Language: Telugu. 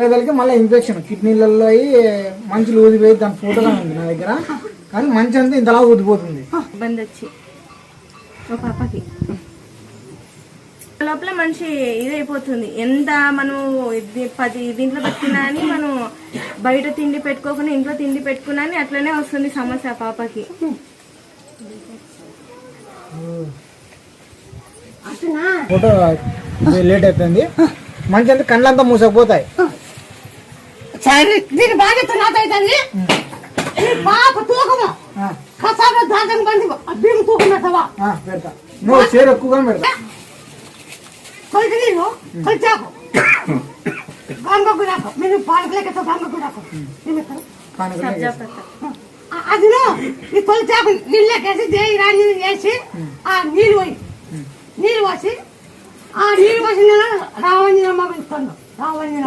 పిల్లలకి మళ్ళీ ఇన్ఫెక్షన్ కిడ్నీలలో అయ్యి మంచులు ఊదిపోయి దాని ఫోటోగా ఉంది నా దగ్గర. కానీ మంచి అంతా ఇంతలా ఊదిపోతుంది. ఇబ్బంది వచ్చి ఒక పాపకి లోపల మనిషి ఇదైపోతుంది. ఎంత మనం 10 దీంట్లో పెట్టుకున్నా అని మనం బయట తిండి పెట్టుకోకుండా ఇంట్లో తిండి పెట్టుకున్నా అని అట్లనే వస్తుంది సమస్య ఆ పాపకి. ఫోటో లేట్ అయిపోయింది. మంచి అంతా కళ్ళంతా మూసకపోతాయి. దీని బాధ్యత నాదైతుంది. పాప తూకము కసాలో దాంట్లో బంది బియ్యం తూకం పెట్టవా పెడతా. నువ్వు చీర ఎక్కువగా పెడతా. కొలికి నీళ్ళు కొలిచాకు గంగకు రాకు మీరు పాలకలేక గంగకు రాకు అది ఈ కొలిచాకు నీళ్ళకేసి దేవి రాణి వేసి ఆ నీళ్ళు పోయి నీళ్ళు పోసి ఆ నీళ్ళు పోసి రావంజనమ్మ పెంచుతాను. రావంజన